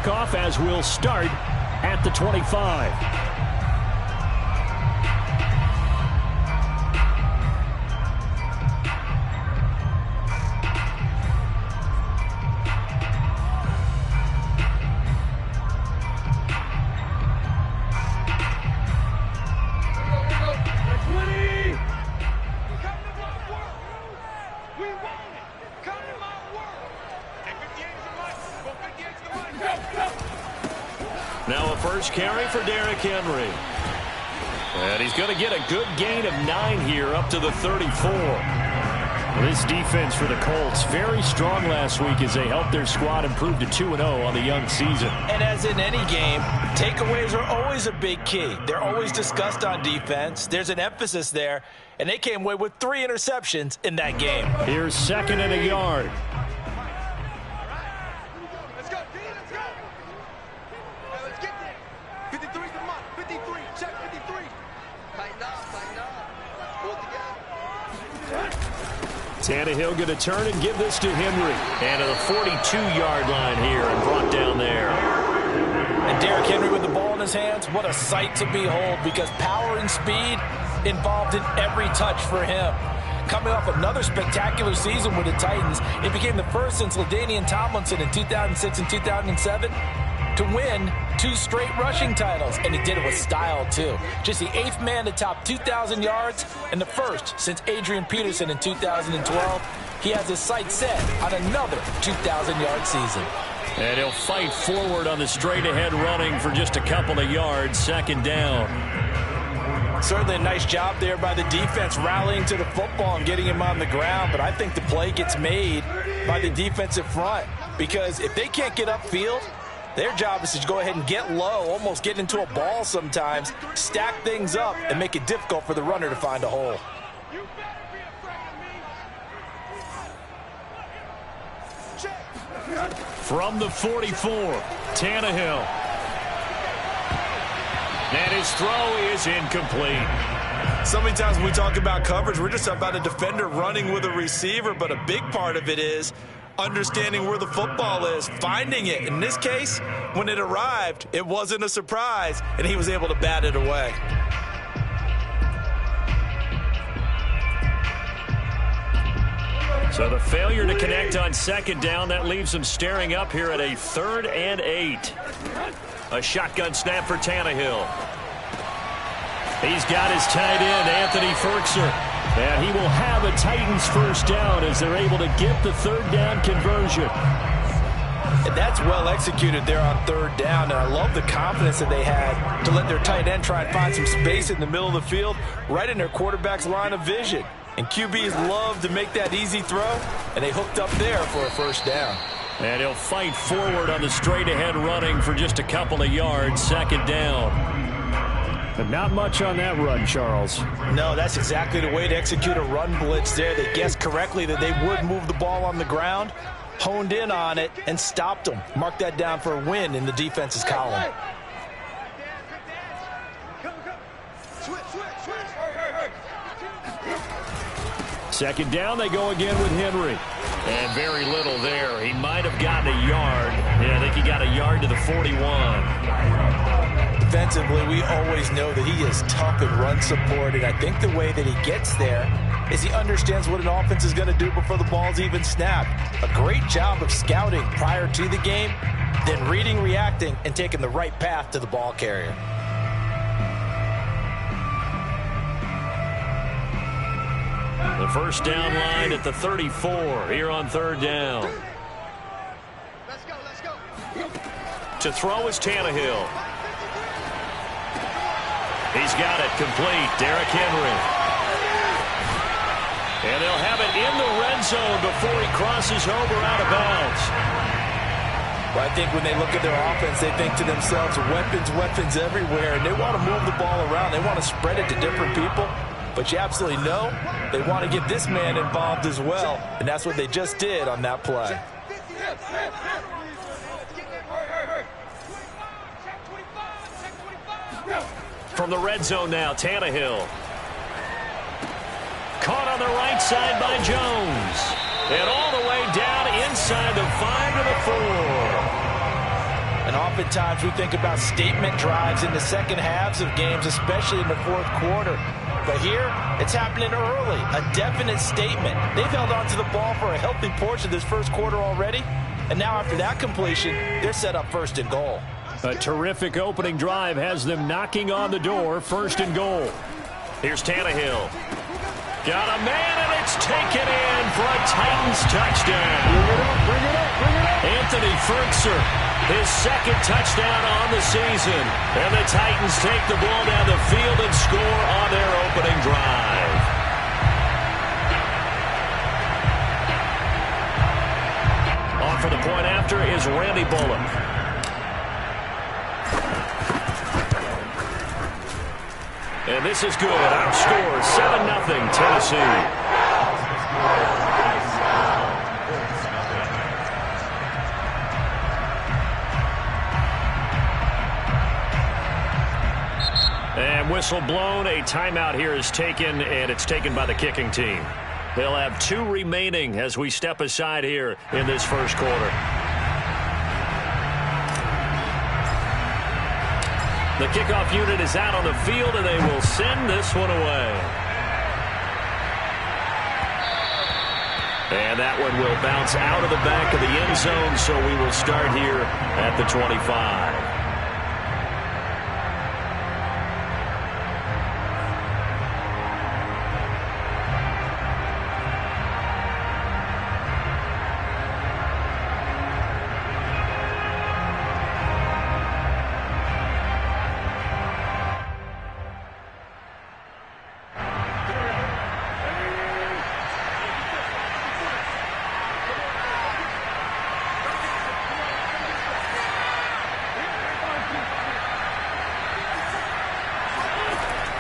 kickoff as we'll start at the 25. Now a first carry for Derrick Henry. And he's going to get a good gain of 9 here up to the 34. This defense for the Colts, very strong last week as they helped their squad improve to 2-0 on the young season. And as in any game, takeaways are always a big key. They're always discussed on defense. There's an emphasis there, and they came away with 3 interceptions in that game. Here's 2nd and a yard. Tannehill going to turn and give this to Henry. And to the 42-yard line here and brought down there. And Derrick Henry with the ball in his hands, what a sight to behold, because power and speed involved in every touch for him. Coming off another spectacular season with the Titans, it became the first since LaDainian Tomlinson in 2006 and 2007 to win 2 straight rushing titles, and he did it with style too. Just the 8th man to top 2,000 yards and the first since Adrian Peterson in 2012. He has his sights set on another 2,000-yard season. And he'll fight forward on the straight-ahead running for just a couple of yards, 2nd down. Certainly a nice job there by the defense rallying to the football and getting him on the ground, but I think the play gets made by the defensive front, because if they can't get upfield, their job is to go ahead and get low, almost get into a ball sometimes, stack things up, and make it difficult for the runner to find a hole. From the 44, Tannehill. And his throw is incomplete. So many times when we talk about coverage, we're just about a defender running with a receiver, but a big part of it is understanding where the football is, finding it. In this case, when it arrived, it wasn't a surprise, and he was able to bat it away. So the failure to connect on 2nd down, that leaves him staring up here at a 3rd and 8. A shotgun snap for Tannehill. He's got his tight end, Anthony Ferkser. And he will have a Titans first down as they're able to get the 3rd down conversion. And that's well executed there on 3rd down. And I love the confidence that they had to let their tight end try and find some space in the middle of the field, right in their quarterback's line of vision. And QBs love to make that easy throw, and they hooked up there for a first down. And he'll fight forward on the straight-ahead running for just a couple of yards, 2nd down. But not much on that run, Charles. No, that's exactly the way to execute a run blitz there. They guessed correctly that they would move the ball on the ground, honed in on it, and stopped them. Mark that down for a win in the defense's column. Second down, they go again with Henry. And very little there. He might have gotten a yard. Yeah, I think he got a yard to the 41. Defensively, we always know that he is tough in run support, and I think the way that he gets there is he understands what an offense is going to do before the ball's even snapped. A great job of scouting prior to the game, then reading, reacting, and taking the right path to the ball carrier. The first down line at the 34 here on 3rd down. Let's go. To throw is Tannehill. He's got it complete. Derrick Henry. And they'll have it in the red zone before he crosses over out of bounds. Well, I think when they look at their offense, they think to themselves, weapons everywhere, and they want to move the ball around. They want to spread it to different people. But you absolutely know they want to get this man involved as well, and that's what they just did on that play. From the red zone now, Tannehill. Caught on the right side by Jones. And all the way down inside the 5 to the 4. And And oftentimes we think about statement drives in the second halves of games, especially in the fourth quarter. But here, it's happening early, a definite statement. They've held on to the ball for a healthy portion of this first quarter already, and now after that completion, they're set up first and goal. A terrific opening drive has them knocking on the door, first and goal. Here's Tannehill. Got a man, and it's taken in for a Titans touchdown. Bring it up. Anthony Fertzer, his second touchdown on the season. And the Titans take the ball down the field and score on their opening drive. On for the point after is Randy Bullock. And this is good. Our score, 7-0 Tennessee. And whistle blown. A timeout here is taken, and it's taken by the kicking team. They'll have 2 remaining as we step aside here in this first quarter. The kickoff unit is out on the field, and they will send this one away. And that one will bounce out of the back of the end zone, so we will start here at the 25.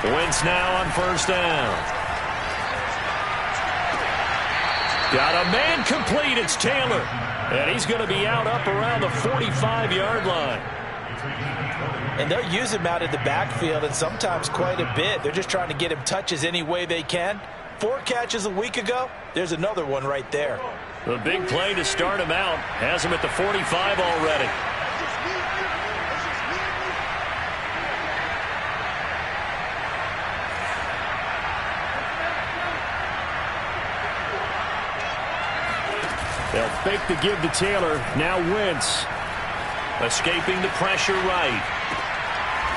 Wentz now on first down. Got a man complete. It's Taylor. And he's going to be out up around the 45-yard line. And they'll use him out in the backfield, and sometimes quite a bit. They're just trying to get him touches any way they can. 4 catches a week ago. There's another one right there. The big play to start him out has him at the 45 already. They'll fake the give to Taylor. Now Wentz. Escaping the pressure right.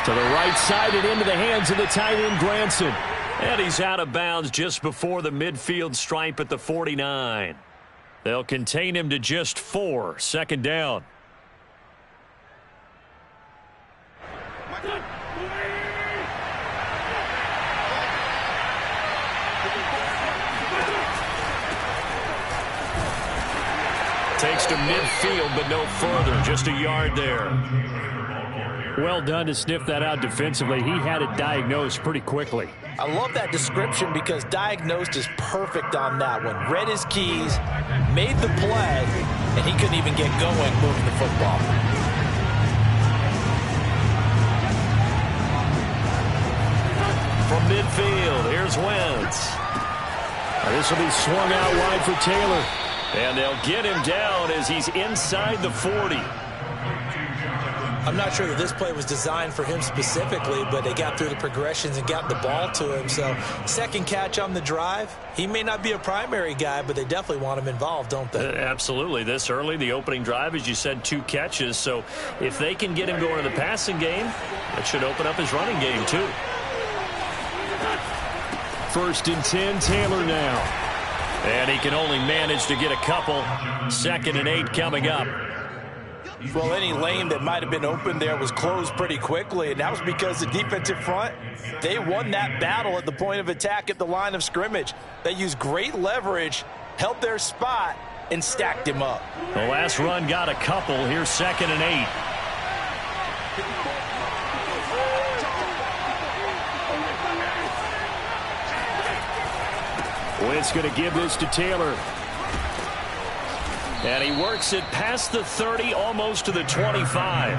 To the right side and into the hands of the tight end, Granson. And he's out of bounds just before the midfield stripe at the 49. They'll contain him to just 4. Second down. Takes to midfield, but no further. Just a yard there. Well done to sniff that out defensively. He had it diagnosed pretty quickly. I love that description because diagnosed is perfect on that one. Read his keys, made the play, and he couldn't even get going moving the football. From midfield, here's Wentz. This will be swung out wide for Taylor. And they'll get him down as he's inside the 40. I'm not sure that this play was designed for him specifically, but they got through the progressions and got the ball to him. So second catch on the drive. He may not be a primary guy, but they definitely want him involved, don't they? Absolutely. This early, the opening drive, as you said, 2 catches. So if they can get him going in the passing game, that should open up his running game too. First and 10, Taylor now. And he can only manage to get a couple. 2nd and 8 coming up. Well, any lane that might have been open there was closed pretty quickly, and that was because the defensive front, they won that battle at the point of attack at the line of scrimmage. They used great leverage, held their spot, and stacked him up. The last run got a couple. Here's 2nd and 8. Wentz going to give this to Taylor. And he works it past the 30, almost to the 25.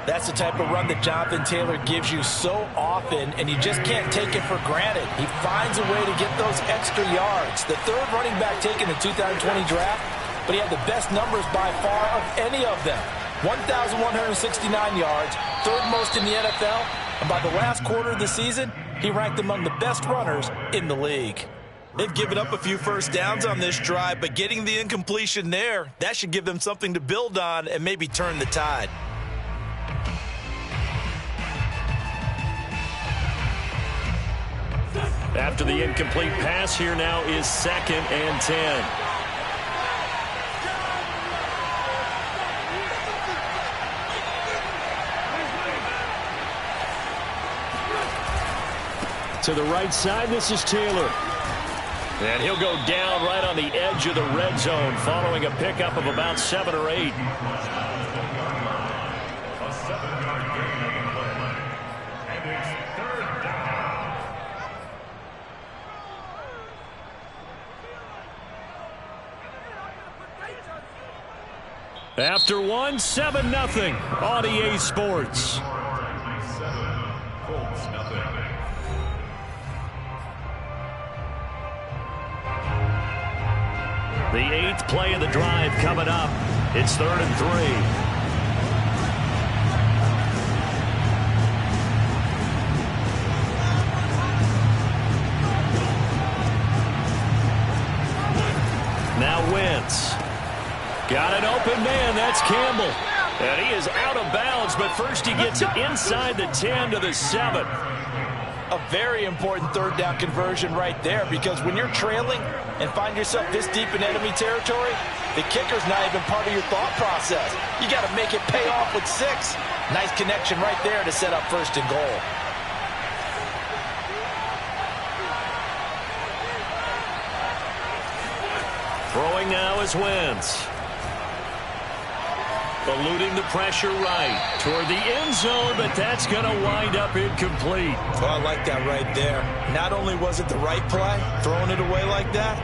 That's the type of run that Jonathan Taylor gives you so often, and you just can't take it for granted. He finds a way to get those extra yards. The 3rd running back taken in the 2020 draft, but he had the best numbers by far of any of them. 1,169 yards, third most in the NFL, and by the last quarter of the season, he ranked among the best runners in the league. They've given up a few first downs on this drive, but getting the incompletion there, that should give them something to build on and maybe turn the tide. After the incomplete pass, here now is 2nd and 10. To the right side, this is Taylor. And he'll go down right on the edge of the red zone following a pickup of about 7 or 8. After 1, 7-0 on EA Sports. The 8th play of the drive coming up. It's 3rd and 3. Now Wentz. Got an open man. That's Campbell. And he is out of bounds, but first he gets it inside the 10 to the 7. A very important third down conversion right there, because when you're trailing and find yourself this deep in enemy territory, the kicker's not even part of your thought process. You got to make it pay off with 6. Nice connection right there to set up 1st and goal. Throwing now is Wentz. Eluding the pressure right toward the end zone, but that's going to wind up incomplete. Well, I like that right there. Not only was it the right play, throwing it away like that,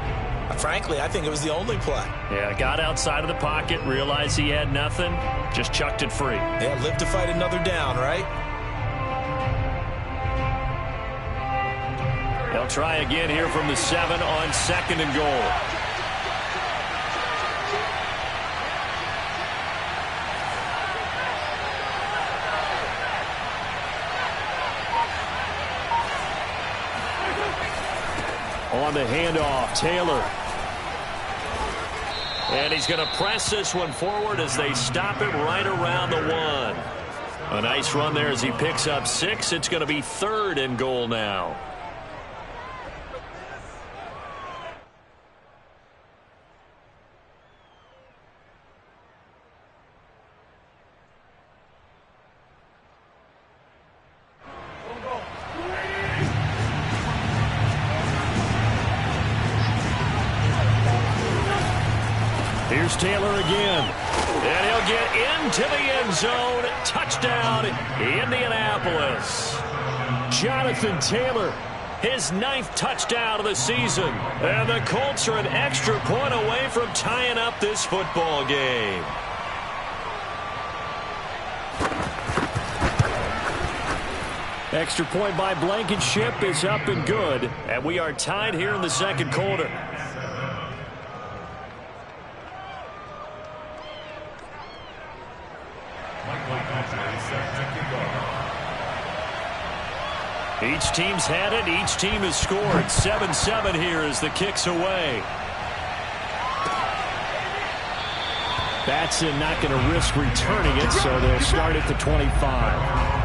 frankly, I think it was the only play. Yeah, got outside of the pocket, realized he had nothing, just chucked it free. Yeah, live to fight another down, right? They'll try again here from the 7 on 2nd and goal. On the handoff, Taylor. And he's going to press this one forward as they stop it right around the 1. A nice run there as he picks up 6. It's going to be 3rd and goal now. Here's Taylor again. And he'll get into the end zone. Touchdown, Indianapolis. Jonathan Taylor, his 9th touchdown of the season. And the Colts are an extra point away from tying up this football game. Extra point by Blankenship is up and good. And we are tied here in the 2nd quarter. Each team's had it. Each team has scored. 7-7 here as the kick's away. Batson not going to risk returning it, so they'll start at the 25.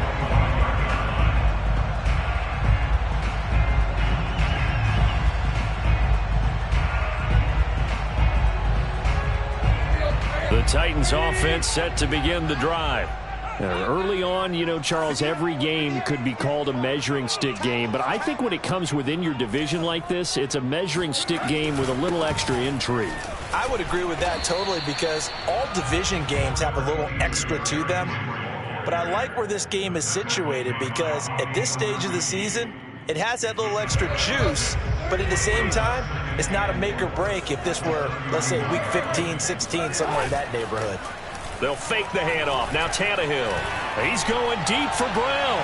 The Titans offense set to begin the drive. Early on, you know, Charles, every game could be called a measuring stick game. But I think when it comes within your division like this, it's a measuring stick game with a little extra intrigue. I would agree with that totally, because all division games have a little extra to them. But I like where this game is situated, because at this stage of the season, it has that little extra juice. But at the same time, it's not a make or break if this were, let's say, week 15, 16, somewhere in that neighborhood. They'll fake the handoff. Now Tannehill. He's going deep for Brown.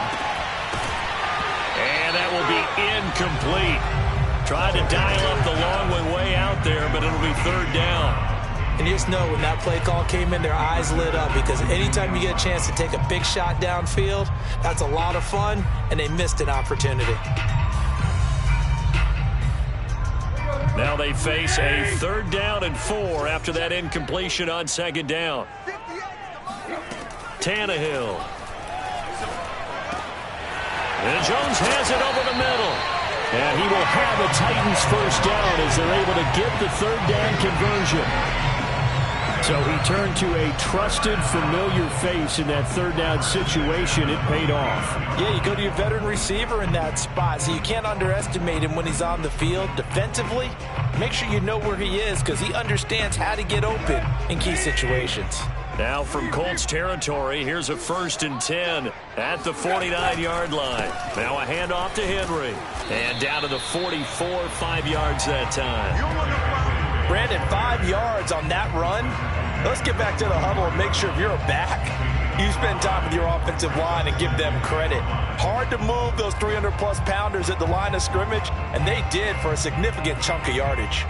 And that will be incomplete. Tried to dial up the long one way out there, but it'll be 3rd down. And you just know when that play call came in, their eyes lit up, because anytime you get a chance to take a big shot downfield, that's a lot of fun, and they missed an opportunity. Now they face a 3rd down and 4 after that incompletion on 2nd down. Tannehill. And Jones has it over the middle. And he will have a Titans 1st down as they're able to get the 3rd down conversion. So he turned to a trusted, familiar face in that 3rd down situation. It paid off. Yeah, you go to your veteran receiver in that spot, so you can't underestimate him when he's on the field. Defensively, make sure you know where he is, because he understands how to get open in key situations. Now from Colts territory, here's a 1st and 10 at the 49-yard line. Now a handoff to Henry. And down to the 44, 5 yards that time. Brandon, 5 yards on that run. Let's get back to the huddle and make sure if you're a back, you spend time with your offensive line and give them credit. Hard to move those 300-plus pounders at the line of scrimmage, and they did for a significant chunk of yardage.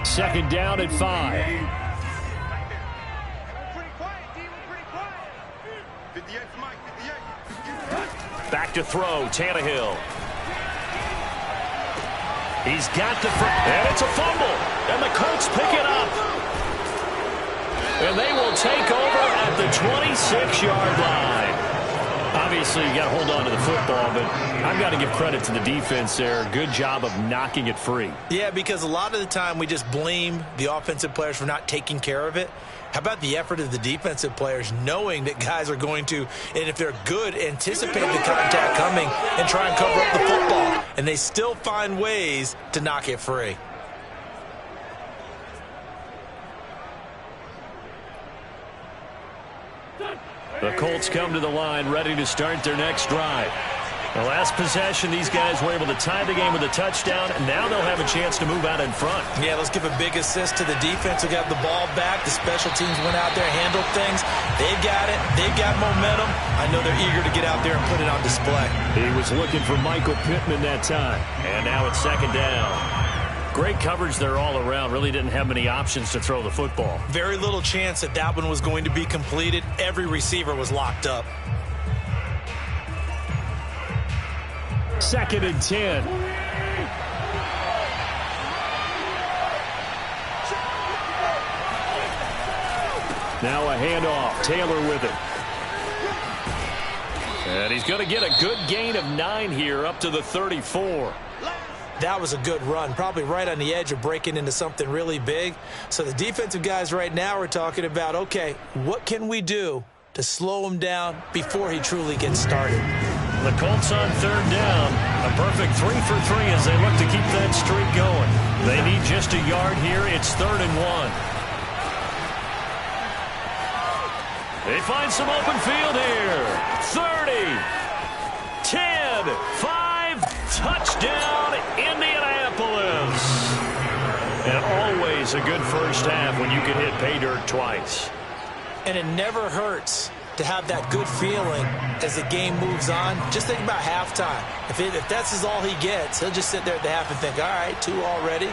2nd down at 5. Back to throw, Tannehill. He's got the front, and it's a fumble, and the Colts pick it up. And they will take over at the 26-yard line. Obviously, you got to hold on to the football, but I've got to give credit to the defense there. Good job of knocking it free. Yeah, because a lot of the time we just blame the offensive players for not taking care of it. How about the effort of the defensive players knowing that guys are going to, and if they're good, anticipate the contact coming and try and cover up the football. And they still find ways to knock it free. The Colts come to the line ready to start their next drive. The last possession, these guys were able to tie the game with a touchdown, and now they'll have a chance to move out in front. Yeah, let's give a big assist to the defense who got the ball back. The special teams went out there, handled things. They've got it. They've got momentum. I know they're eager to get out there and put it on display. He was looking for Michael Pittman that time. And now it's 2nd down. Great coverage there all around. Really didn't have many options to throw the football. Very little chance that that one was going to be completed. Every receiver was locked up. 2nd and 10. Now a handoff. Taylor with it. And he's going to get a good gain of 9 here up to the 34. That was a good run, probably right on the edge of breaking into something really big. So the defensive guys right now are talking about, okay, what can we do to slow him down before he truly gets started? The Colts on 3rd down. A perfect 3 for 3 as they look to keep that streak going. They need just a yard here. It's 3rd and 1. They find some open field here. 30, 10, 5, touchdown, Indianapolis. And always a good first half when you can hit pay dirt twice. And it never hurts to have that good feeling as the game moves on. Just think about halftime. If that's all he gets, he'll just sit there at the half and think, all right, 2 already.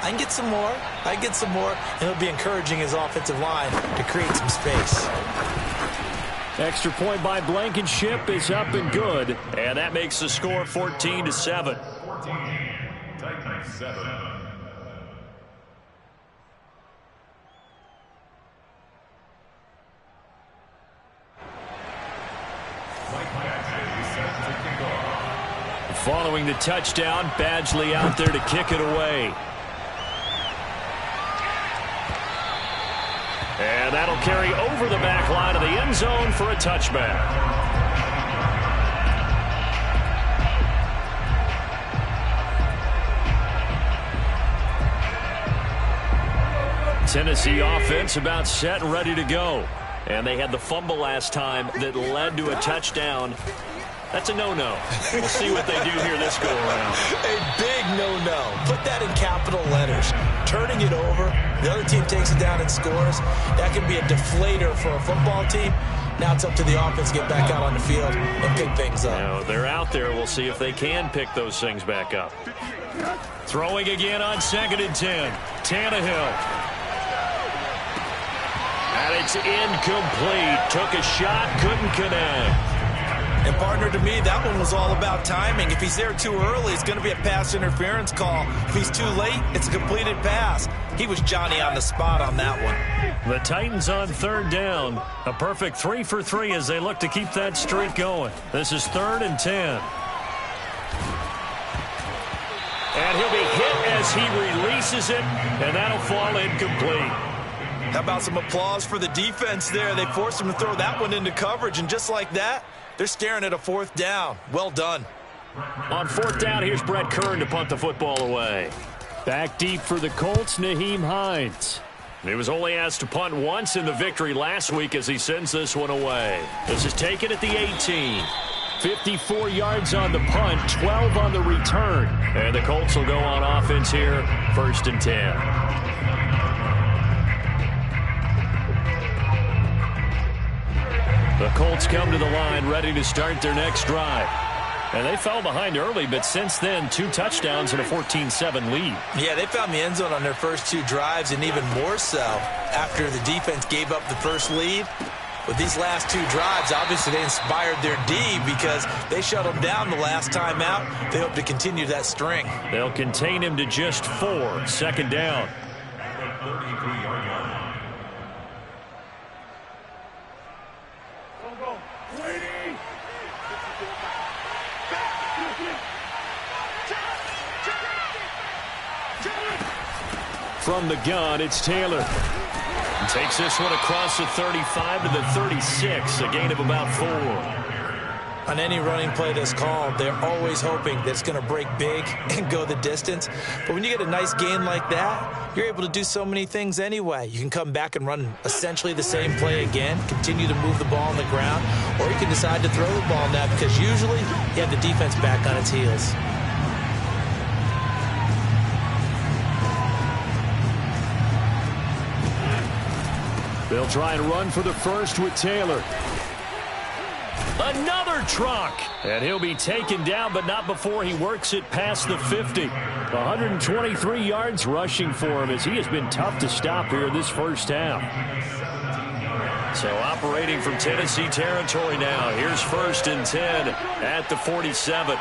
I can get some more. I can get some more. And he'll be encouraging his offensive line to create some space. Extra point by Blankenship is up and good. And that makes the score 14-7. 14, Titans 7. Following the touchdown, Badgley out there to kick it away. And that'll carry over the back line of the end zone for a touchback. Tennessee offense about set and ready to go. And they had the fumble last time that led to a touchdown. That's a no-no. We'll see what they do here this go-around. A big no-no. Put that in capital letters. Turning it over, the other team takes it down and scores. That can be a deflator for a football team. Now it's up to the offense to get back out on the field and pick things up. Now they're out there. We'll see if they can pick those things back up. Throwing again on 2nd and 10. Tannehill. And it's incomplete. Took a shot, couldn't connect. And, partner, to me, that one was all about timing. If he's there too early, it's going to be a pass interference call. If he's too late, it's a completed pass. He was Johnny on the spot on that one. The Titans on 3rd down. A perfect 3 for 3 as they look to keep that streak going. This is 3rd and 10. And he'll be hit as he releases it, and that'll fall incomplete. How about some applause for the defense there? They forced him to throw that one into coverage, and just like that, they're staring at a 4th down. Well done. On 4th down, here's Brett Kern to punt the football away. Back deep for the Colts, Nyheim Hines. He was only asked to punt once in the victory last week as he sends this one away. This is taken at the 18. 54 yards on the punt, 12 on the return. And the Colts will go on offense here, 1st and 10. The Colts come to the line ready to start their next drive. And they fell behind early, but since then, 2 touchdowns and a 14-7 lead. Yeah, they found the end zone on their first 2 drives, and even more so after the defense gave up the first lead. With these last 2 drives, obviously they inspired their D because they shut them down the last time out. They hope to continue that string. They'll contain him to just 4. 2nd down. From the gun, it's Taylor. Takes this one across the 35 to the 36, a gain of about 4. On any running play that's called, they're always hoping that it's going to break big and go the distance. But when you get a nice gain like that, you're able to do so many things anyway. You can come back and run essentially the same play again, continue to move the ball on the ground, or you can decide to throw the ball now because usually you have the defense back on its heels. They'll try and run for the first with Taylor. Another truck. And he'll be taken down, but not before he works it past the 50. 123 yards rushing for him as he has been tough to stop here in this first half. So operating from Tennessee territory now. Here's 1st and 10 at the 47.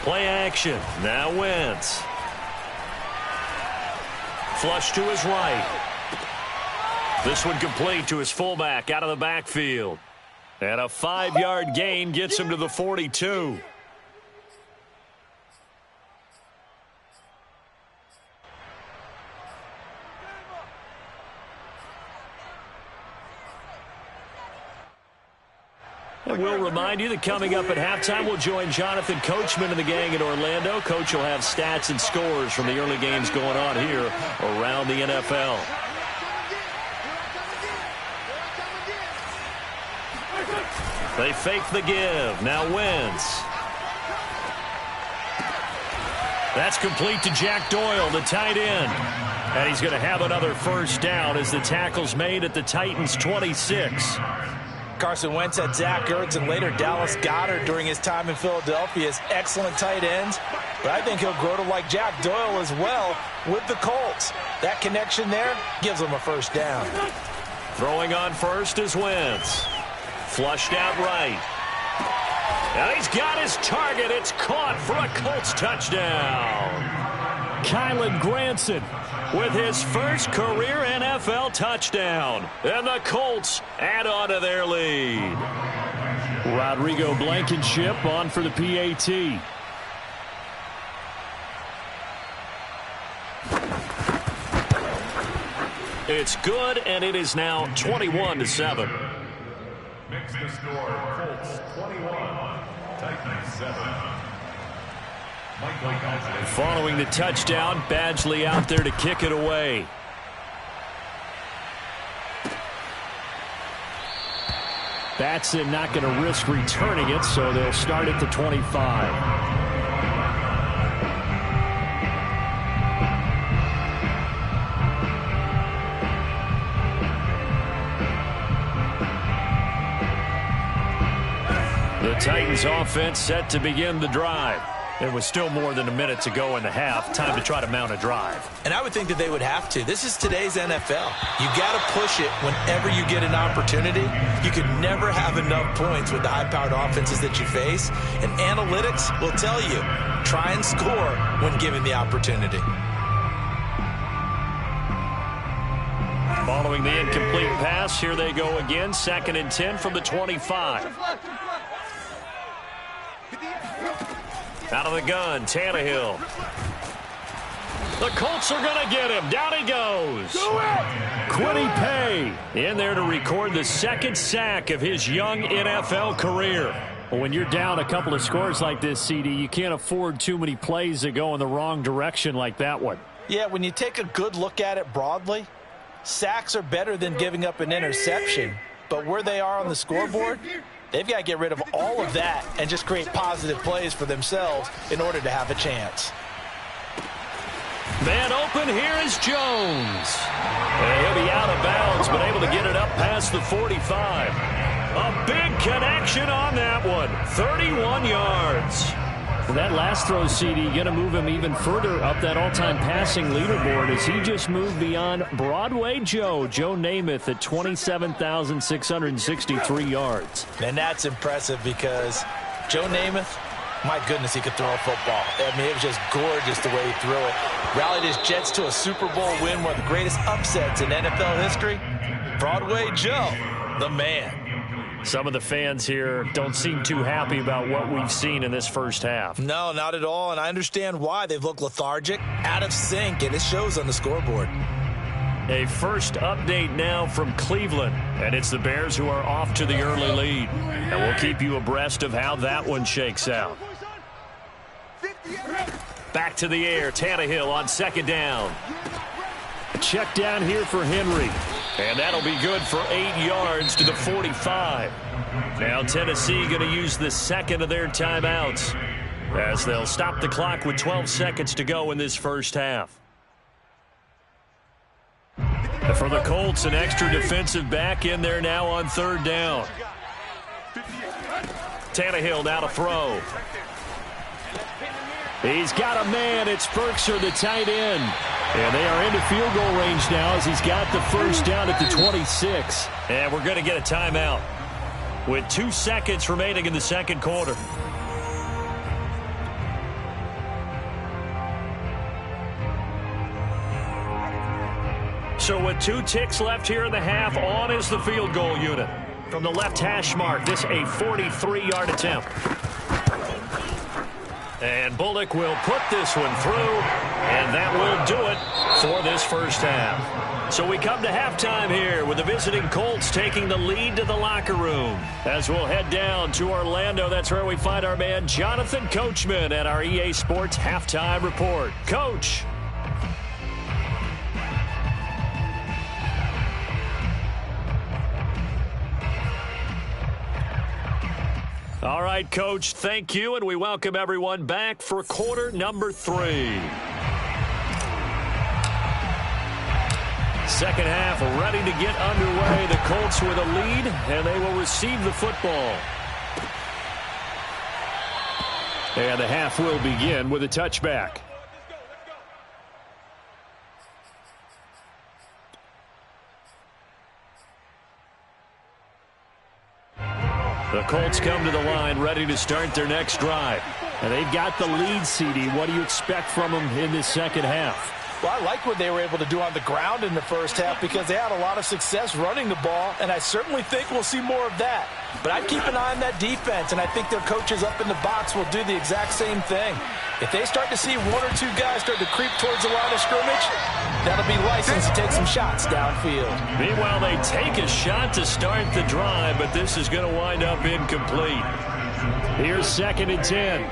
Play action. Now Wentz. Flush to his right. This one complete to his fullback out of the backfield. And a 5-yard gain gets him to the 42. And we'll remind you that coming up at halftime, we'll join Jonathan Coachman and the gang in Orlando. Coach will have stats and scores from the early games going on here around the NFL. They fake the give. Now Wentz. That's complete to Jack Doyle, the tight end. And he's going to have another first down as the tackle's made at the Titans' 26. Carson Wentz had Zach Ertz and later Dallas Goedert during his time in Philadelphia as excellent tight ends. But I think he'll grow to like Jack Doyle as well with the Colts. That connection there gives him a first down. Throwing on first is Wentz. Flushed out right. And he's got his target. It's caught for a Colts touchdown. Kylan Granson with his first career NFL touchdown. And the Colts add on to their lead. Rodrigo Blankenship on for the PAT. It's good, and it is now 21-7. Makes the score Colts 21, Titans 7. Following the touchdown, Badgley out there to kick it away. Batson not going to risk returning it, so they'll start at the 25. Titans offense set to begin the drive. It was still more than a minute to go in the half. Time to try to mount a drive. And I would think that they would have to. This is today's NFL. You got to push it whenever you get an opportunity. You can never have enough points with the high-powered offenses that you face. And analytics will tell you, try and score when given the opportunity. Following the incomplete pass, here they go again. 2nd and 10 from the 25. Out of the gun, Tannehill. The Colts are going to get him. Down he goes. Quiddy Pay in there to record the 2nd sack of his young NFL career. Well, when you're down a couple of scores like this, CD, you can't afford too many plays that go in the wrong direction like that one. Yeah, when you take a good look at it broadly, sacks are better than giving up an interception. But where they are on the scoreboard, they've got to get rid of all of that and just create positive plays for themselves in order to have a chance. Man open, here is Jones. And he'll be out of bounds, but able to get it up past the 45. A big connection on that one. 31 yards. That last throw, CD, going to move him even further up that all-time passing leaderboard as he just moved beyond Broadway Joe Namath at 27,663 yards. And that's impressive because Joe Namath, my goodness, he could throw a football. I mean, it was just gorgeous the way he threw it. Rallied his Jets to a Super Bowl win, one of the greatest upsets in NFL history. Broadway Joe, the man. Some of the fans here don't seem too happy about what we've seen in this first half. No, not at all, and I understand why. They've looked lethargic, out of sync, and it shows on the scoreboard. A first update now from Cleveland, and it's the Bears who are off to the early lead. And we'll keep you abreast of how that one shakes out. Back to the air, Tannehill on 2nd down. Check down here for Henry. And that'll be good for 8 yards to the 45. Now Tennessee going to use the 2nd of their timeouts as they'll stop the clock with 12 seconds to go in this first half. And for the Colts, an extra defensive back in there now on 3rd down. Tannehill now to throw. He's got a man. It's Ferkser, the tight end. And they are into field goal range now as he's got the first down at the 26. And we're going to get a timeout with 2 seconds remaining in the 2nd quarter. So with 2 ticks left here in the half, on is the field goal unit. From the left hash mark, this a 43-yard attempt. And Bullock will put this one through, and that will do it for this first half. So we come to halftime here with the visiting Colts taking the lead to the locker room. As we'll head down to Orlando, that's where we find our man Jonathan Coachman at our EA Sports Halftime Report. Coach. All right, Coach, thank you, and we welcome everyone back for quarter number 3. Second half ready to get underway. The Colts with a lead, and they will receive the football. And the half will begin with a touchback. The Colts come to the line ready to start their next drive. And they've got the lead, CD. What do you expect from them in this second half? Well, I like what they were able to do on the ground in the first half because they had a lot of success running the ball, and I certainly think we'll see more of that. But I'd keep an eye on that defense, and I think their coaches up in the box will do the exact same thing. If they start to see 1 or 2 guys start to creep towards the line of scrimmage, that'll be license to take some shots downfield. Meanwhile, they take a shot to start the drive, but this is going to wind up incomplete. Here's 2nd and 10.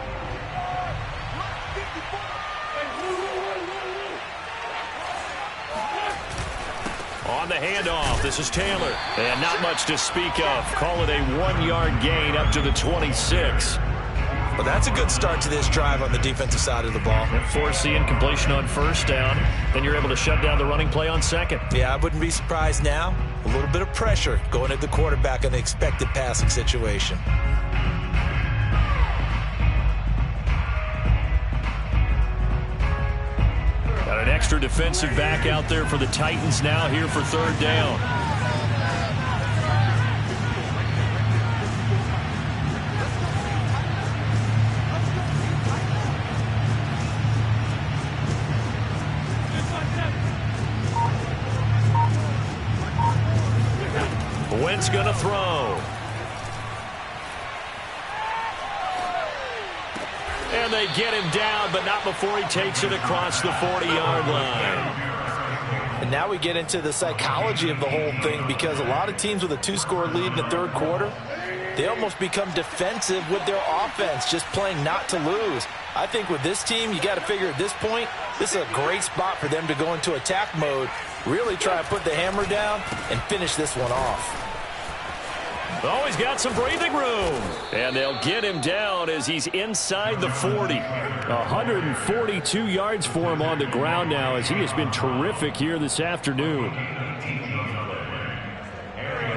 On the handoff, this is Taylor. And not much to speak of. Call it a 1-yard gain up to the 26. Well, that's a good start to this drive on the defensive side of the ball. Force the incompletion on first down. Then you're able to shut down the running play on 2nd. Yeah, I wouldn't be surprised now. A little bit of pressure going at the quarterback in the expected passing situation. extra defensive back out there for the Titans now here for third down. Wentz going to throw. And they get him down, but not before he takes it across the 40-yard line. And now we get into the psychology of the whole thing, because a lot of teams with a 2-score lead in the third quarter, they almost become defensive with their offense, just playing not to lose. I think with this team, you got to figure at this point, this is a great spot for them to go into attack mode, really try to put the hammer down and finish this one off. Oh, he's got some breathing room. And they'll get him down as he's inside the 40. 142 yards for him on the ground now, as he has been terrific here this afternoon.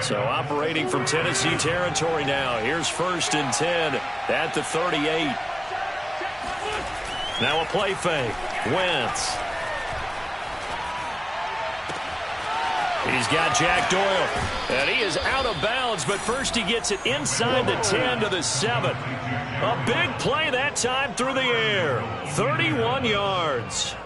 So operating from Tennessee territory now. Here's 1st and 10 at the 38. Now a play fake. Wentz. He's got Jack Doyle, and he is out of bounds, but first he gets it inside the 10 to the 7. A big play that time through the air. 31 yards.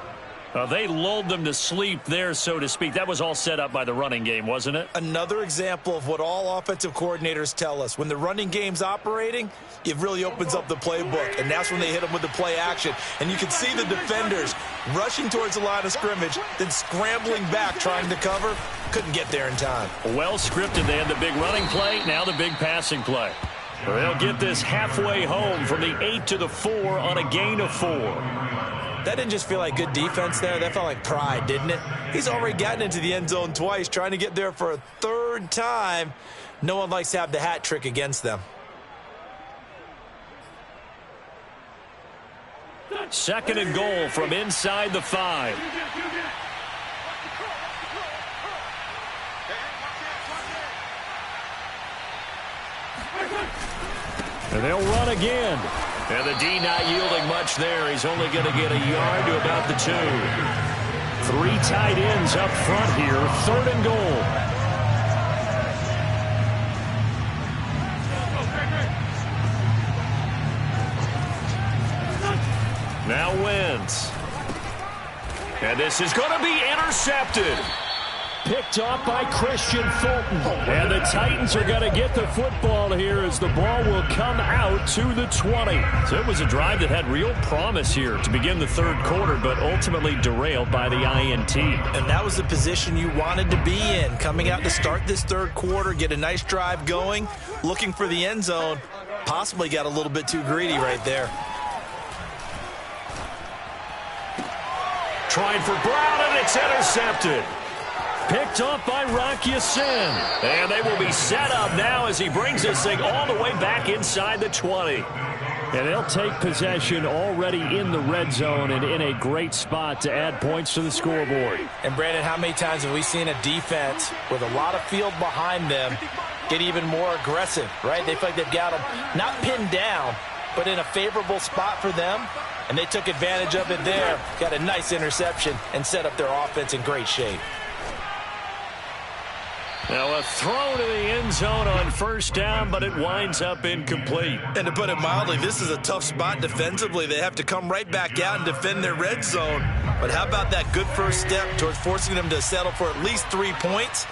They lulled them to sleep there, so to speak. That was all set up by the running game, wasn't it? Another example of what all offensive coordinators tell us. When the running game's operating, it really opens up the playbook, and that's when they hit them with the play action. And you can see the defenders rushing towards the line of scrimmage, then scrambling back trying to cover. Couldn't get there in time. Well scripted. They had the big running play, now the big passing play. They'll get this halfway home from the 8 to the 4 on a gain of 4. That didn't just feel like good defense there. That felt like pride, didn't it? He's already gotten into the end zone twice, trying to get there for a third time. No one likes to have the hat trick against them. 2nd and goal from inside the 5. And they'll run again. And the D not yielding much there. He's only going to get a yard to about the 2. 3 tight ends up front here. 3rd and goal. Now Wentz. And this is going to be intercepted. Picked off by Christian Fulton. And the Titans are going to get the football here as the ball will come out to the 20. So it was a drive that had real promise here to begin the third quarter, but ultimately derailed by the INT. And that was the position you wanted to be in, coming out to start this third quarter, get a nice drive going, looking for the end zone. Possibly got a little bit too greedy right there. Trying for Brown, and it's intercepted. Picked off by Rock Ya-Sin. And they will be set up now as he brings this thing all the way back inside the 20. And they'll take possession already in the red zone and in a great spot to add points to the scoreboard. And, Brandon, how many times have we seen a defense with a lot of field behind them get even more aggressive, right? They feel like they've got them not pinned down, but in a favorable spot for them. And they took advantage of it there. Got a nice interception and set up their offense in great shape. Now a throw to the end zone on 1st down, but it winds up incomplete. And to put it mildly, this is a tough spot defensively. They have to come right back out and defend their red zone. But how about that good first step towards forcing them to settle for at least 3 points?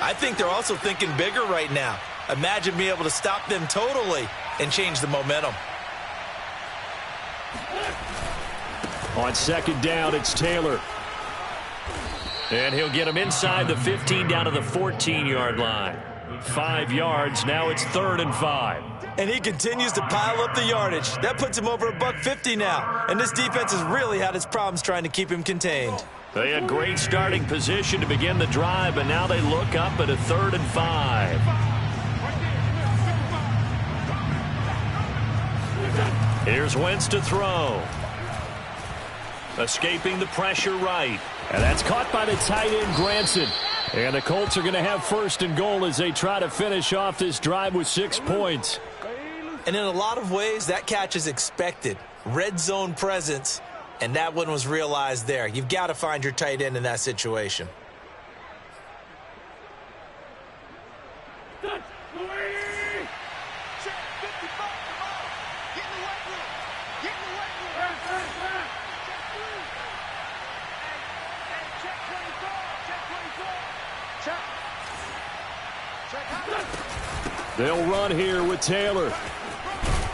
I think they're also thinking bigger right now. Imagine being able to stop them totally and change the momentum. On 2nd down, it's Taylor. And he'll get him inside the 15 down to the 14-yard line. 5 yards. Now it's 3rd and 5. And he continues to pile up the yardage. That puts him over $150 now. And this defense has really had its problems trying to keep him contained. They had great starting position to begin the drive, but now they look up at a 3rd and 5. Here's Wentz to throw. Escaping the pressure right. And that's caught by the tight end, Granson. And the Colts are going to have 1st and goal as they try to finish off this drive with 6 points. And in a lot of ways, that catch is expected. Red zone presence. And that one was realized there. You've got to find your tight end in that situation. They'll run here with Taylor.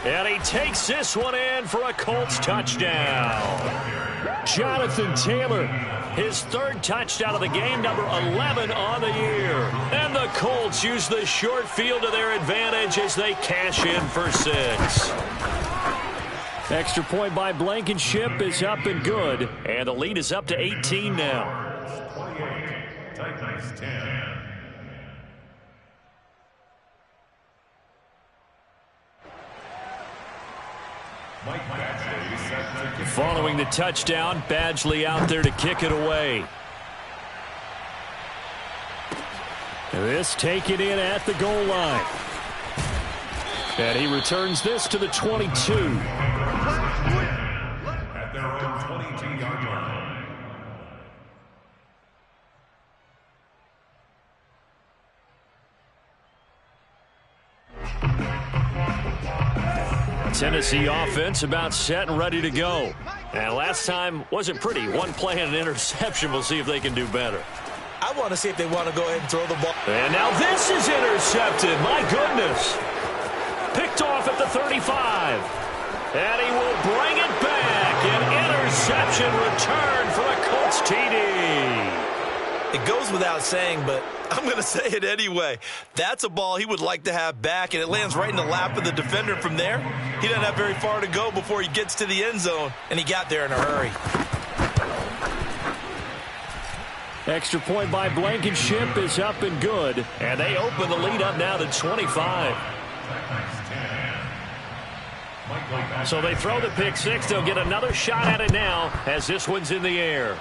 And he takes this one in for a Colts touchdown. Jonathan Taylor, his third touchdown of the game, number 11 on the year. And the Colts use the short field to their advantage as they cash in for 6. Extra point by Blankenship is up and good. And the lead is up to 18 now. 28, Titans 10. Following the touchdown, Badgley out there to kick it away. This taken in at the goal line. And he returns this to the 22. At their own 22-yard line. Tennessee offense about set and ready to go. And last time wasn't pretty. One play and an interception. We'll see if they can do better. I want to see if they want to go ahead and throw the ball. And now this is intercepted. My goodness. Picked off at the 35. And he will bring it back. An interception return for a Colts TD. It goes without saying, but I'm going to say it anyway. That's a ball he would like to have back, and it lands right in the lap of the defender. From there, he doesn't have very far to go before he gets to the end zone, and he got there in a hurry. Extra point by Blankenship is up and good, and they open the lead up now to 25. So they throw the pick six. They'll get another shot at it now as this one's in the air.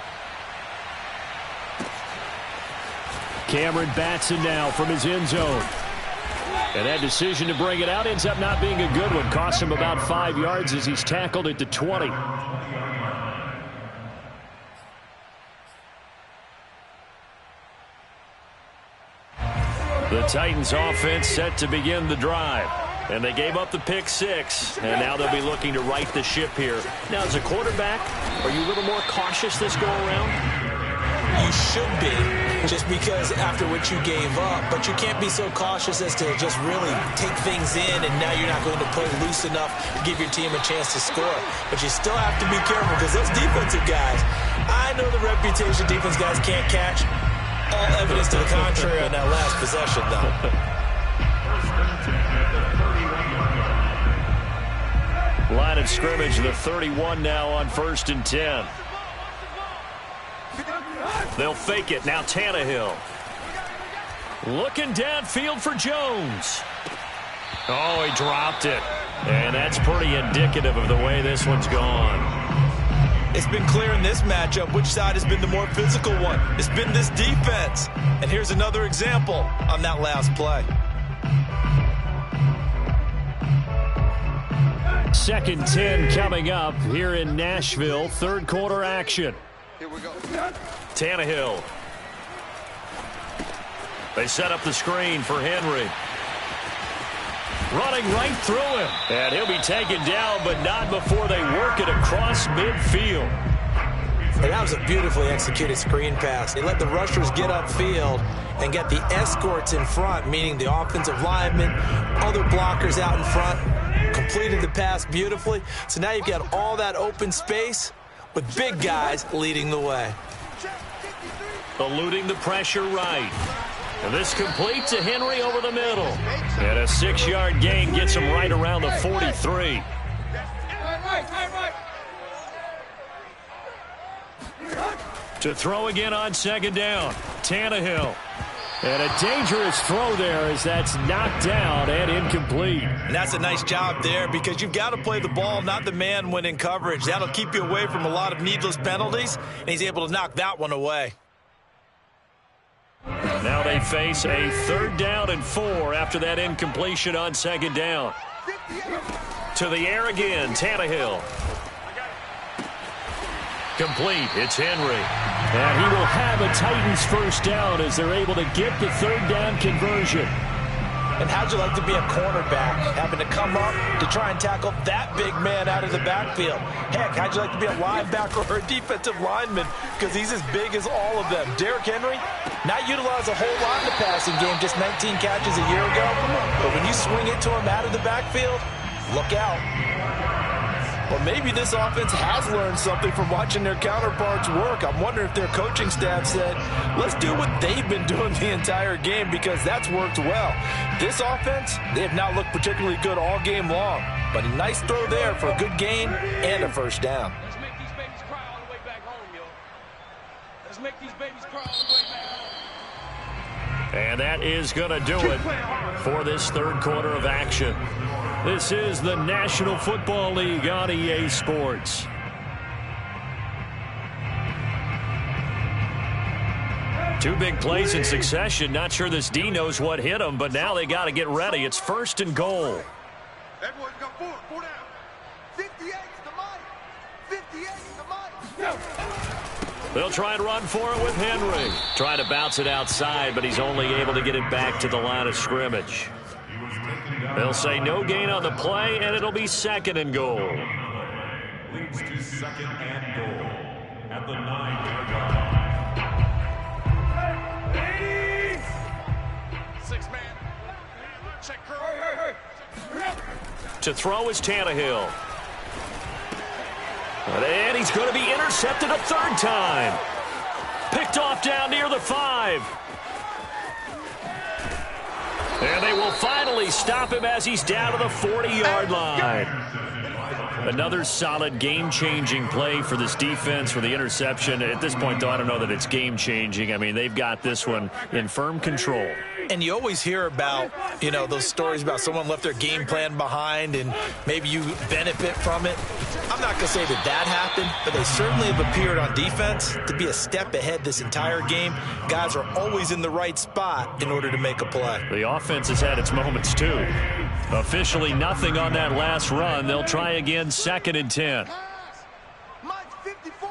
Cameron Batson now from his end zone. And that decision to bring it out ends up not being a good one. Cost him about 5 yards as he's tackled at the 20. The Titans offense set to begin the drive. And they gave up the pick six. And now they'll be looking to right the ship here. Now, as a quarterback, are you a little more cautious this go around? You should be, just because after what you gave up, but you can't be so cautious as to just really take things in, and now you're not going to play loose enough to give your team a chance to score. But you still have to be careful because those defensive guys, I know the reputation defense guys can't catch. All evidence to the contrary on that last possession, though. Line of scrimmage, the 31 now on 1st and 10. They'll fake it. Now Tannehill. Looking downfield for Jones. Oh, he dropped it. And that's pretty indicative of the way this one's gone. It's been clear in this matchup which side has been the more physical one. It's been this defense. And here's another example on that last play. 2nd 10 coming up here in Nashville. Third quarter action. Here we go. Tannehill. They set up the screen for Henry. Running right through him. And he'll be taken down, but not before they work it across midfield. And that was a beautifully executed screen pass. They let the rushers get upfield and get the escorts in front, meaning the offensive linemen, other blockers out in front, completed the pass beautifully. So now you've got all that open space with big guys leading the way. Eluding the pressure right. And this complete to Henry over the middle. And a 6-yard gain gets him right around the 43. To throw again on 2nd down. Tannehill. And a dangerous throw there as that's knocked down and incomplete. And that's a nice job there because you've got to play the ball, not the man when in coverage. That'll keep you away from a lot of needless penalties, and he's able to knock that one away. Now they face a 3rd down and 4 after that incompletion on 2nd down. To the air again, Tannehill. complete. It's Henry. And he will have a Titans first down as they're able to get the third down conversion. And how'd you like to be a cornerback, having to come up to try and tackle that big man out of the backfield? Heck, how'd you like to be a linebacker or a defensive lineman, because he's as big as all of them. Derrick Henry, not utilized a whole lot in the passing game, just 19 catches a year ago. But when you swing it to him out of the backfield, look out. Or maybe this offense has learned something from watching their counterparts work. I'm wondering if their coaching staff said, let's do what they've been doing the entire game, because that's worked well. This offense, they have not looked particularly good all game long. But a nice throw there for a good gain and a first down. Let's make these babies cry all the way back home, yo. Let's make these babies cry all the way back home. And that is going to do it for this third quarter of action. This is the National Football League on EA Sports. Two big plays in succession. Not sure this D knows what hit him, but now they got to get ready. It's first and goal. Everyone's got four down. 58 to Mike. 58 to Mike. They'll try and run for it with Henry. Trying to bounce it outside, but he's only able to get it back to the line of scrimmage. They'll say no gain on the play, and it'll be second and goal. Leads to second and goal at the 9-yard line. 6 man. Check curl. To throw is Tannehill. And he's going to be intercepted a third time. Picked off down near the 5. And they will finally stop him as he's down to the 40-yard line. Another solid game-changing play for this defense for the interception. At this point, though, I don't know that it's game-changing. I mean, they've got this one in firm control. And you always hear about, you know, those stories about someone left their game plan behind and maybe you benefit from it. I'm not going to say that that happened, but they certainly have appeared on defense to be a step ahead this entire game. Guys are always in the right spot in order to make a play. The offense has had its moments, too. Officially nothing on that last run. They'll try again, second and 10. Mike's 54.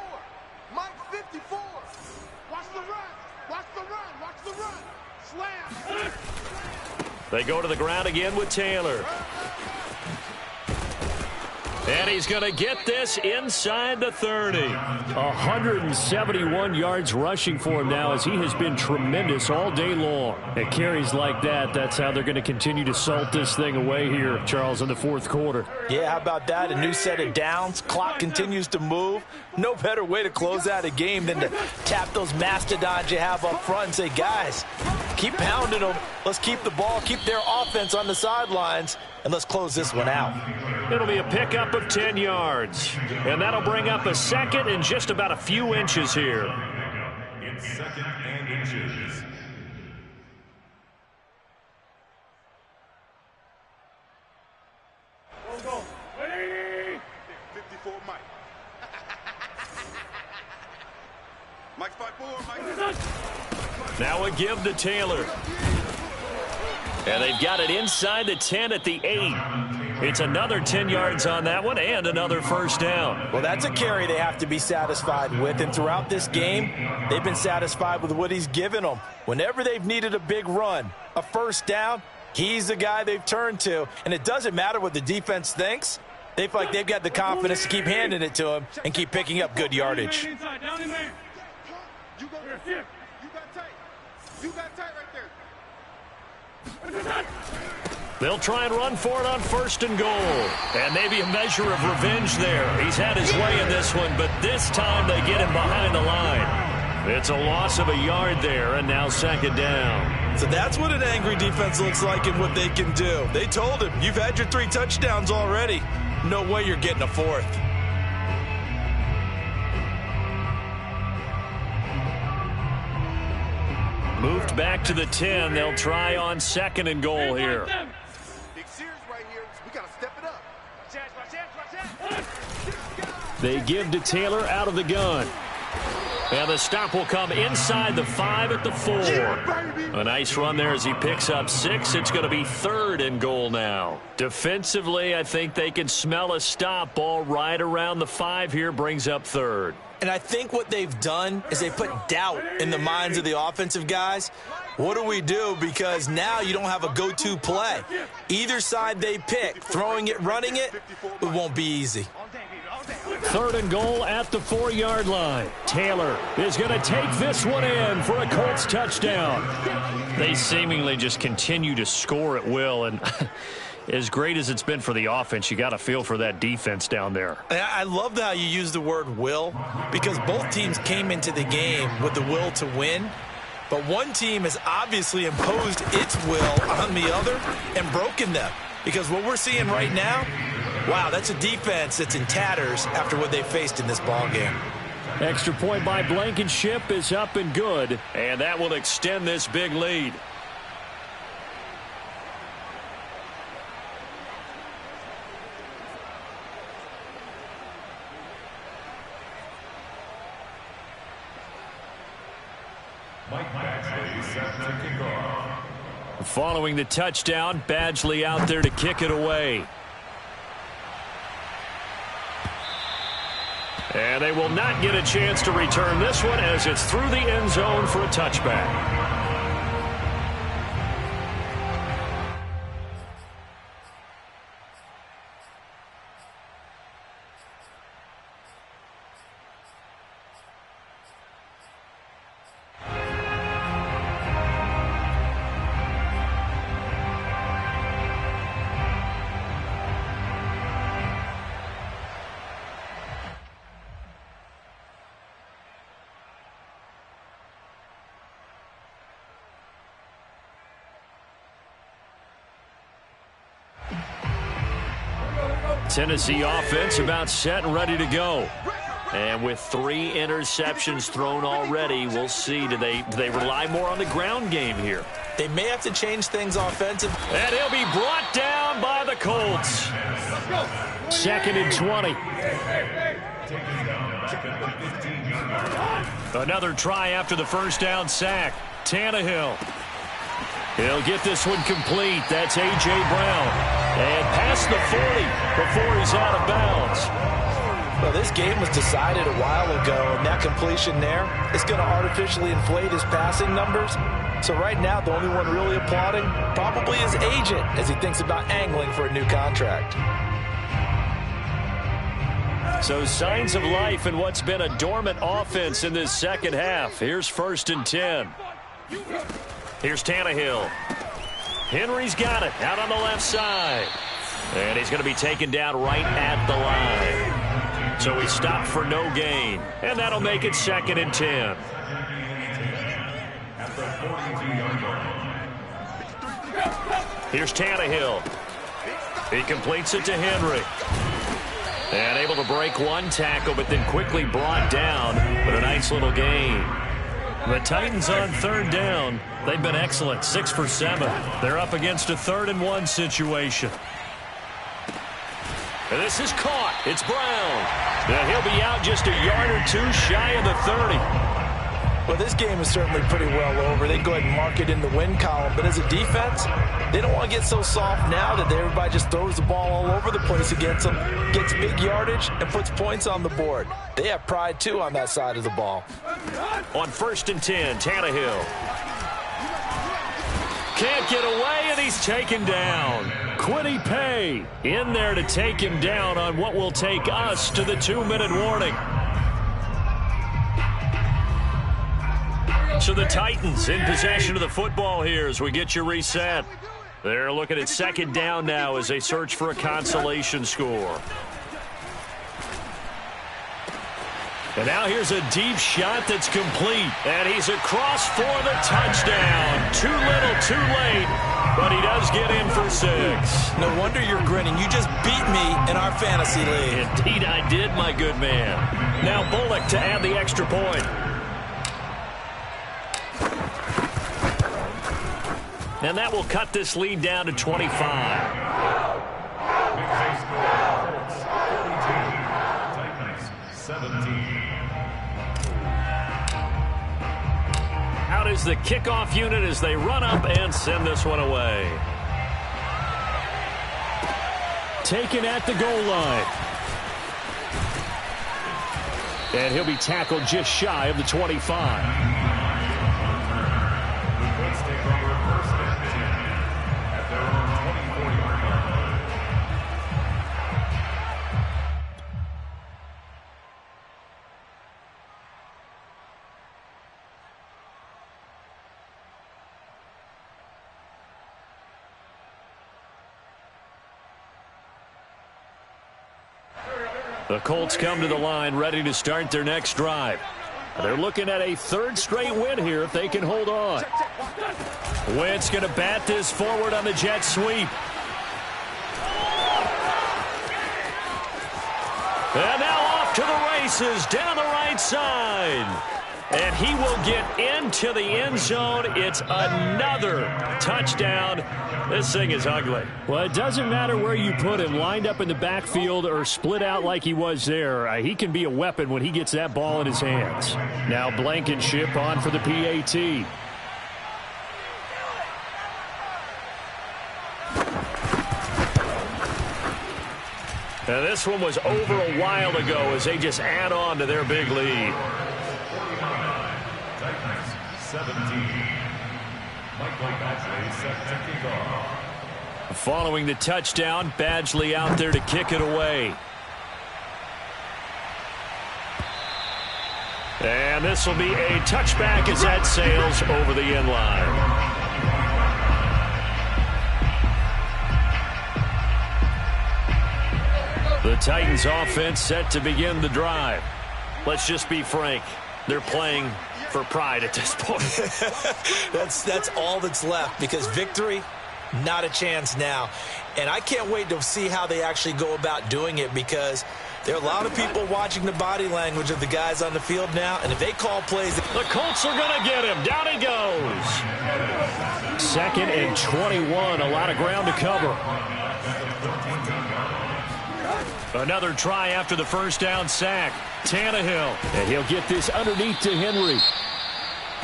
Mike's 54. Watch the run. Watch the run. Watch the run. Slam. They go to the ground again with Taylor. And he's going to get this inside the 30. 171 yards rushing for him now as he has been tremendous all day long. At carries like that, that's how they're going to continue to salt this thing away here, Charles, in the fourth quarter. Yeah, how about that? A new set of downs. Clock continues to move. No better way to close out a game than to tap those mastodons you have up front and say, guys, keep pounding them. Let's keep the ball, keep their offense on the sidelines, and let's close this one out. It'll be a pickup of 10 yards. And that'll bring up a second and just about a few inches here. It's second and inches. Let's go. Ready? 54 Mike. Mike's 5'4", Mike. Now a give to Taylor. And they've got it inside the 10 at the 8. It's another 10 yards on that one and another first down. Well, that's a carry they have to be satisfied with. And throughout this game, they've been satisfied with what he's given them. Whenever they've needed a big run, a first down, he's the guy they've turned to. And it doesn't matter what the defense thinks. They feel like they've got the confidence to keep handing it to him and keep picking up good yardage. You got tight. You got tight right there. They'll try and run for it on first and goal. And maybe a measure of revenge there. He's had his way in this one, but this time they get him behind the line. It's a loss of a yard there, and now second down. So that's what an angry defense looks like and what they can do. They told him, you've had your 3 touchdowns already. No way you're getting a 4th. Moved back to the 10. They'll try on second and goal here. Big series right here. We got to step it up. They give to Taylor out of the gun. And the stop will come inside the 5 at the 4. A nice run there as he picks up 6. It's going to be 3rd and goal now. Defensively, I think they can smell a stop. Ball right around the 5 here brings up 3rd. And I think what they've done is they put doubt in the minds of the offensive guys. What do we do? Because now you don't have a go-to play. Either side they pick, throwing it, running it, it won't be easy. 3rd and goal at the 4-yard line. Taylor is going to take this one in for a Colts touchdown. They seemingly just continue to score at will, and as great as it's been for the offense, you got to feel for that defense down there. I love how you use the word will, because both teams came into the game with the will to win, but one team has obviously imposed its will on the other and broken them. Because what we're seeing right now, wow, that's a defense that's in tatters after what they faced in this ball game. Extra point by Blankenship is up and good. And that will extend this big lead. Following the touchdown, Badgley out there to kick it away. And they will not get a chance to return this one as it's through the end zone for a touchback. Tennessee offense about set and ready to go. And with 3 interceptions thrown already, we'll see. Do they rely more on the ground game here? They may have to change things offensively. And he'll be brought down by the Colts. 2nd and 20. Another try after the first down sack. Tannehill. He'll get this one complete. That's A.J. Brown. And past the 40 before he's out of bounds. Well, this game was decided a while ago, and that completion there is going to artificially inflate his passing numbers. So right now, the only one really applauding probably his agent as he thinks about angling for a new contract. So signs of life in what's been a dormant offense in this second half. Here's 1st and 10. Here's Tannehill. Henry's got it out on the left side. And he's going to be taken down right at the line. So he stopped for no gain. And that'll make it 2nd and 10. Here's Tannehill. He completes it to Henry. And able to break one tackle, but then quickly brought down. But a nice little gain. The Titans on 3rd down. They've been excellent, 6 for 7. They're up against a 3rd and 1 situation. And this is caught. It's Brown. And he'll be out just a yard or 2 shy of the 30. Well, this game is certainly pretty well over. They go ahead and mark it in the win column. But as a defense, they don't want to get so soft now that everybody just throws the ball all over the place against them, gets big yardage, and puts points on the board. They have pride, too, on that side of the ball. On 1st and 10, Tannehill. Can't get away, and he's taken down. Quiddy Pay in there to take him down on what will take us to the 2-minute warning. So the Titans in possession of the football here as we get you reset. They're looking at 2nd down now as they search for a consolation score. And now here's a deep shot that's complete. And he's across for the touchdown. Too little, too late. But he does get in for 6. No wonder you're grinning. You just beat me in our fantasy league. Indeed I did, my good man. Now Bullock to add the extra point. And that will cut this lead down to 25. is the kickoff unit as they run up and send this one away. Taken at the goal line. And he'll be tackled just shy of the 25. The Colts come to the line ready to start their next drive. They're looking at a third straight win here if they can hold on. Wentz going to bat this forward on the jet sweep. And now off to the races down the right side. And he will get into the end zone. It's another touchdown. This thing is ugly. Well, it doesn't matter where you put him, lined up in the backfield or split out like he was there. He can be a weapon when he gets that ball in his hands. Now Blankenship on for the PAT. Now this one was over a while ago as they just add on to their big lead. 17. Michael Badgley set to kick off. Following the touchdown, Badgley out there to kick it away. And this will be a touchback as that sails over the end line. The Titans offense set to begin the drive. Let's just be frank. They're playing for pride at this point. That's all that's left, because victory, not a chance now. And I can't wait to see how they actually go about doing it, because there are a lot of people watching the body language of the guys on the field now, and if they call plays... The Colts are going to get him. Down he goes. 2nd and 21, a lot of ground to cover. Another try after the first down sack. Tannehill. And he'll get this underneath to Henry.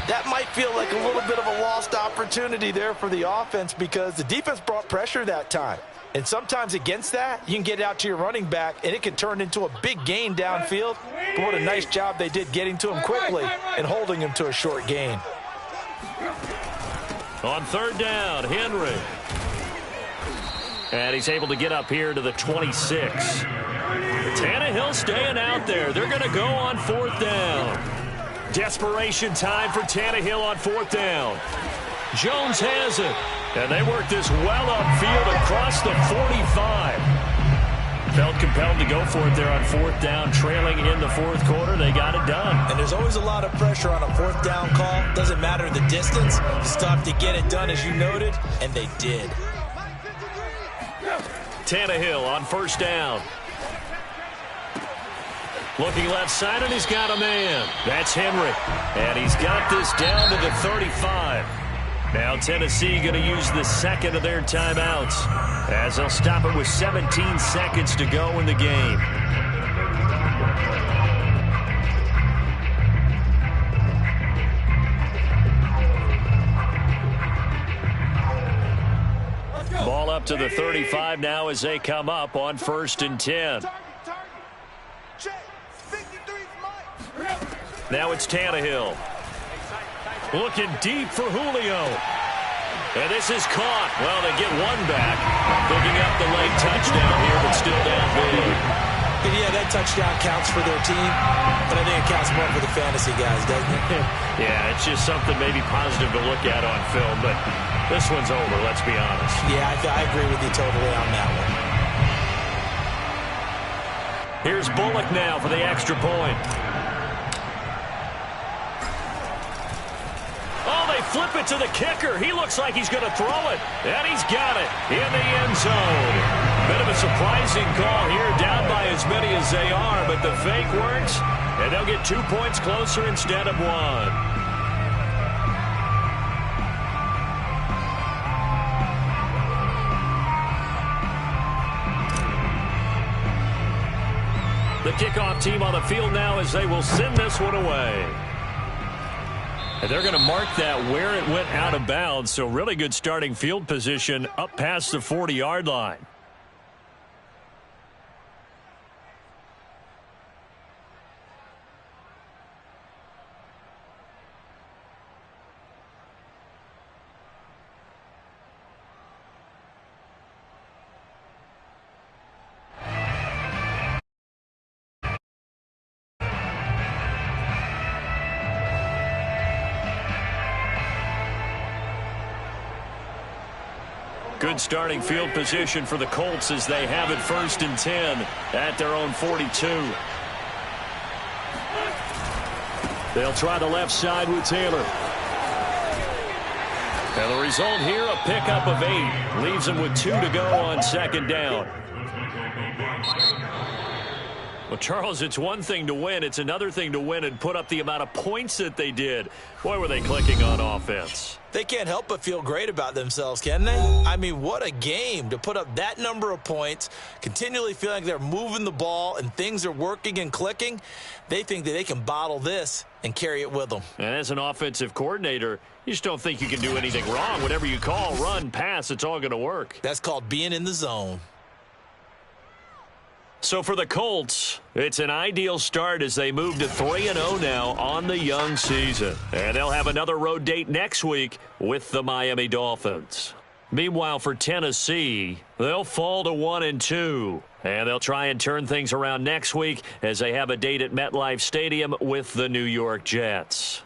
That might feel like a little bit of a lost opportunity there for the offense, because the defense brought pressure that time. And sometimes against that, you can get out to your running back, and it can turn into a big gain downfield. But what a nice job they did getting to him quickly and holding him to a short gain. On 3rd down, Henry. And he's able to get up here to the 26. Tannehill staying out there. They're going to go on 4th down. Desperation time for Tannehill on 4th down. Jones has it. And they work this well upfield across the 45. Felt compelled to go for it there on 4th down, trailing in the 4th quarter. They got it done. And there's always a lot of pressure on a 4th down call. Doesn't matter the distance. You still have to get it done, as you noted, and they did. Tannehill on 1st down. Looking left side, and he's got a man. That's Henry. And he's got this down to the 35. Now Tennessee going to use the 2nd of their timeouts, as they'll stop it with 17 seconds to go in the game. Ball up to the 35 now as they come up on 1st and 10. Now it's Tannehill. Looking deep for Julio. And this is caught. Well, they get one back. Picking up the late touchdown here, but still down big. Yeah, that touchdown counts for their team, but I think it counts more for the fantasy guys, doesn't it? Yeah, it's just something maybe positive to look at on film, but this one's over, let's be honest. Yeah, I agree with you totally on that one. Here's Bullock now for the extra point. Oh, they flip it to the kicker. He looks like he's going to throw it, and he's got it in the end zone. Bit of a surprising call here, down by as many as they are, but the fake works, and they'll get 2 points closer instead of 1. The kickoff team on the field now as they will send this one away. And they're going to mark that where it went out of bounds, so really good starting field position up past the 40-yard line. Good starting field position for the Colts as they have it 1st and 10 at their own 42. They'll try the left side with Taylor. And the result here, a pickup of 8. Leaves them with 2 to go on 2nd down. Well, Charles, it's one thing to win. It's another thing to win and put up the amount of points that they did. Boy, were they clicking on offense. They can't help but feel great about themselves, can they? I mean, what a game to put up that number of points, continually feeling like they're moving the ball and things are working and clicking. They think that they can bottle this and carry it with them. And as an offensive coordinator, you just don't think you can do anything wrong. Whatever you call, run, pass, it's all going to work. That's called being in the zone. So for the Colts, it's an ideal start as they move to 3-0 now on the young season. And they'll have another road date next week with the Miami Dolphins. Meanwhile, for Tennessee, they'll fall to 1-2. And they'll try and turn things around next week as they have a date at MetLife Stadium with the New York Jets.